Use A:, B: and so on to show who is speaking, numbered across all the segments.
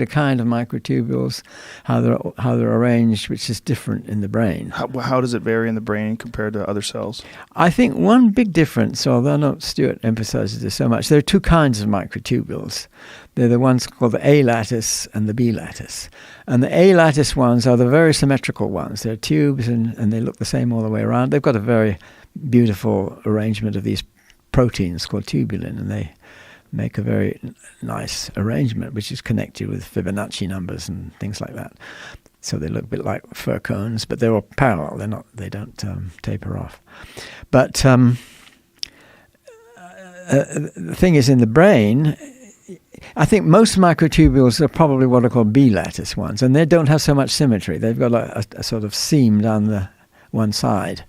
A: particular kind of microtubules, how they're arranged, which is different in the brain.
B: How does it vary in the brain compared to other cells?
A: I think one big difference, although not Stuart emphasizes this so much, there are two kinds of microtubules. They're the ones called the A lattice and the B lattice. And the A lattice ones are the very symmetrical ones. They're tubes and they look the same all the way around. They've got a very beautiful arrangement of these proteins called tubulin, and they make a very nice arrangement, which is connected with Fibonacci numbers and things like that. So they look a bit like fir cones, but they're all parallel. They don't taper off. But the thing is, in the brain, I think most microtubules are probably what are called B lattice ones, and they don't have so much symmetry. They've got a sort of seam down the one side.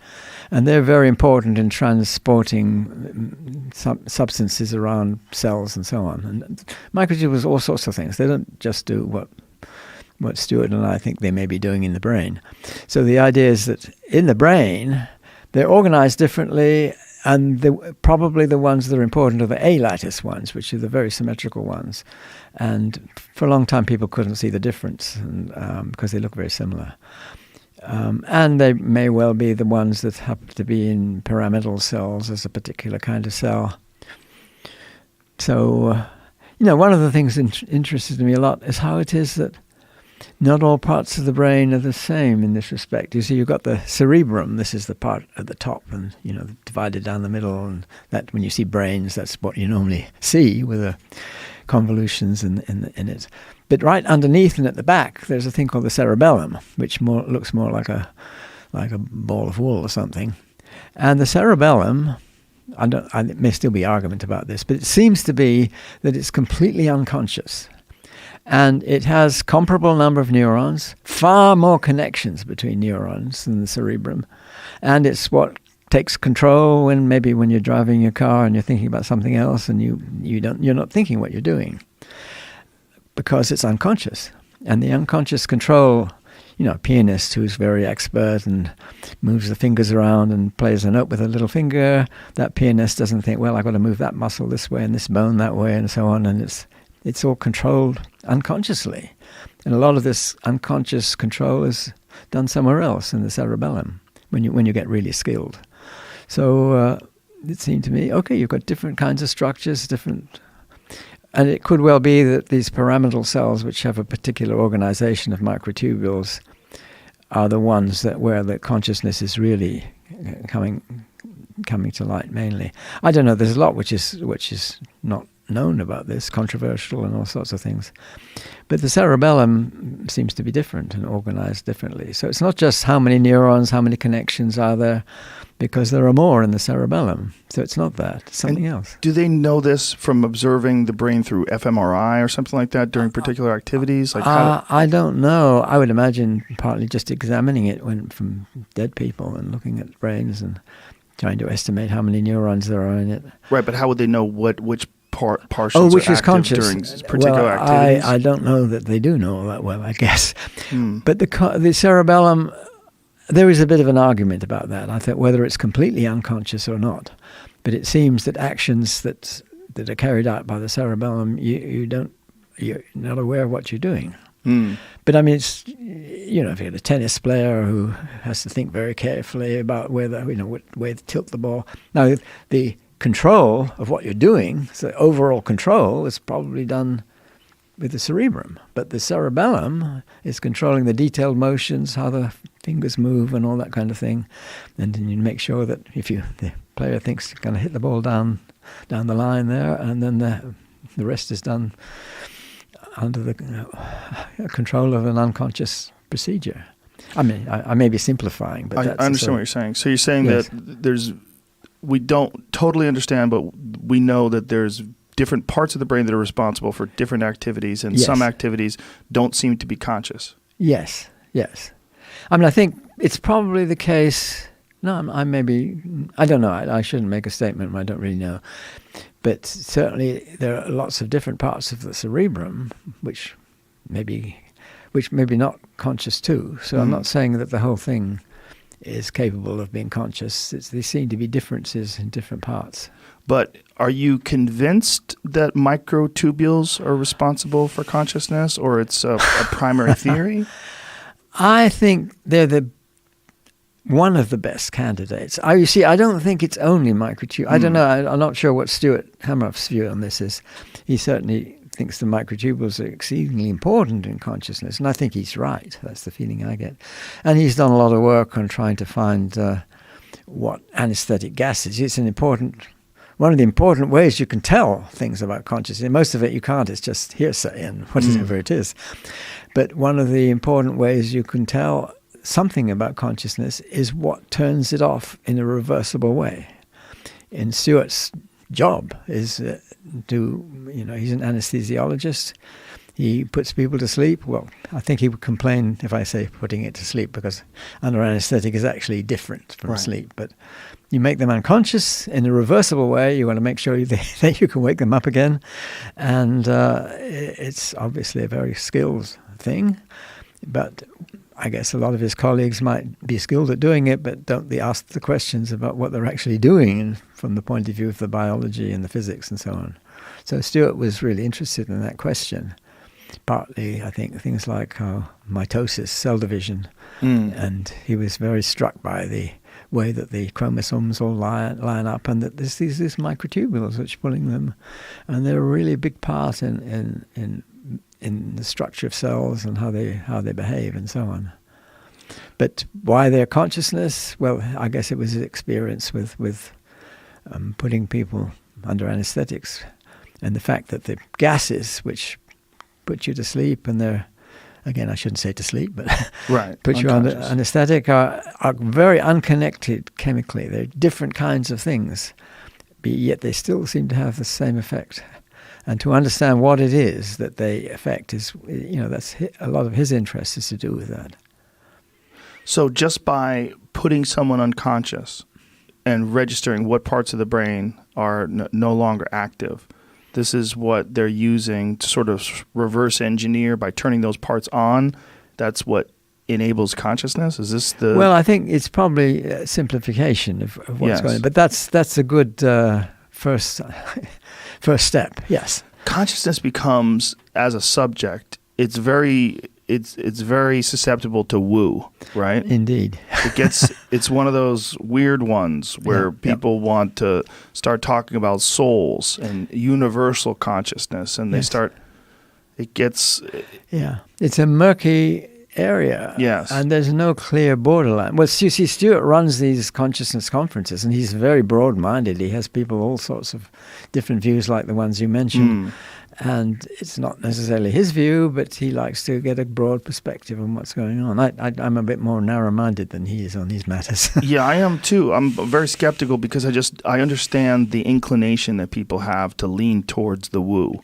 A: And they're very important in transporting substances around cells and so on. And microtubules, all sorts of things. They don't just do what Stuart and I think they may be doing in the brain. So the idea is that in the brain, they're organized differently, and probably the ones that are important are the A-lattice ones, which are the very symmetrical ones. And for a long time, people couldn't see the difference because they look very similar. And they may well be the ones that happen to be in pyramidal cells as a particular kind of cell. So, one of the things that interested me a lot is how it is that not all parts of the brain are the same in this respect. You see, you've got the cerebrum. This is the part at the top, and divided down the middle. And that, when you see brains, that's what you normally see with the convolutions in it. But right underneath and at the back, there's a thing called the cerebellum, which looks more like a ball of wool or something. And the cerebellum, there may still be argument about this, but it seems to be that it's completely unconscious. And it has comparable number of neurons, far more connections between neurons than the cerebrum. And it's what takes control when you're driving your car and you're thinking about something else and you're not thinking what you're doing, because it's unconscious. And the unconscious control, a pianist who's very expert and moves the fingers around and plays a note with a little finger, that pianist doesn't think, well, I've got to move that muscle this way and this bone that way and so on. And it's all controlled unconsciously. And a lot of this unconscious control is done somewhere else in the cerebellum when you get really skilled. So it seemed to me, okay, you've got different kinds of structures, and it could well be that these pyramidal cells, which have a particular organization of microtubules, are the ones where the consciousness is really coming to light mainly. I don't know. There's a lot which is not known about this, controversial and all sorts of things. But the cerebellum seems to be different and organized differently. So it's not just how many neurons, how many connections are there, because there are more in the cerebellum. So it's not that, it's something else.
B: Do they know this from observing the brain through fMRI or something like that during particular activities?
A: I don't know. I would imagine partly just examining it from dead people and looking at brains and trying to estimate how many neurons there are in it.
B: Right, but how would they know which portions
A: which
B: are
A: is
B: active
A: conscious
B: during particular activities?
A: I don't know that they do know that well, I guess. But the cerebellum, there is a bit of an argument about that. I think whether it's completely unconscious or not. But it seems that actions that are carried out by the cerebellum, you're not aware of what you're doing. But I mean, it's, if you have a tennis player who has to think very carefully about what way to tilt the ball. Now, the control of what you're doing, so overall control, is probably done with the cerebrum. But the cerebellum is controlling the detailed motions, how the fingers move and all that kind of thing. And then you make sure that the player thinks he's going to hit the ball down the line there, and then the rest is done under the control of an unconscious procedure. I mean, I may be simplifying, but
B: I understand what you're saying. So you're saying that we don't totally understand, but we know that there's different parts of the brain that are responsible for different activities, and some activities don't seem to be conscious.
A: Yes. I mean, I think it's probably the case. No, I don't know. I shouldn't make a statement. I don't really know. But certainly there are lots of different parts of the cerebrum which may be not conscious too. So I'm not saying that the whole thing is capable of being conscious. They seem to be differences in different parts.
B: But are you convinced that microtubules are responsible for consciousness, or it's a primary theory?
A: I think they're one of the best candidates. You see, I don't think it's only microtubules. I don't know. I'm not sure what Stuart Hameroff's view on this is. He certainly thinks the microtubules are exceedingly important in consciousness, and I think he's right. That's the feeling I get. And he's done a lot of work on trying to find what anesthetic gas is. It's one of the important ways you can tell things about consciousness. Most of it you can't. It's just hearsay and whatever it is. But one of the important ways you can tell something about consciousness is what turns it off in a reversible way. In Stuart's job is he's an anesthesiologist. He puts people to sleep. Well, I think he would complain if I say putting it to sleep, because under anesthetic is actually different from sleep. But you make them unconscious in a reversible way. You want to make sure that you can wake them up again. And it's obviously a very skilled thing. But I guess a lot of his colleagues might be skilled at doing it, but don't ask the questions about what they're actually doing from the point of view of the biology and the physics and so on. So Stuart was really interested in that question. Partly, I think, things like mitosis, cell division, and he was very struck by the way that the chromosomes all line up, and that there's these microtubules which are pulling them, and they're a really big part in the structure of cells and how they behave and so on. But why their consciousness? Well, I guess it was his experience with putting people under anesthetics, and the fact that the gases which put you to sleep, and they're, again, I shouldn't say to sleep, but put you under anesthetic, are very unconnected chemically. They're different kinds of things, but yet they still seem to have the same effect. And to understand what it is that they affect is, that's a lot of his interest is to do with that.
B: So just by putting someone unconscious and registering what parts of the brain are no longer active, this is what they're using to sort of reverse engineer by turning those parts on. That's what enables consciousness? Is this the...
A: Well, I think it's probably a simplification of what's going on. But that's a good first step, yes.
B: Consciousness becomes, as a subject, it's very susceptible to woo, right?
A: Indeed.
B: It's one of those weird ones where people want to start talking about souls and universal consciousness, and they start.
A: It's a murky area.
B: Yes.
A: And there's no clear borderline. Well, you see, Stuart runs these consciousness conferences, and he's very broad-minded. He has people all sorts of different views like the ones you mentioned. And it's not necessarily his view, but he likes to get a broad perspective on what's going on. I'm a bit more narrow-minded than he is on these matters.
B: Yeah, I am too. I'm very skeptical because I understand the inclination that people have to lean towards the woo.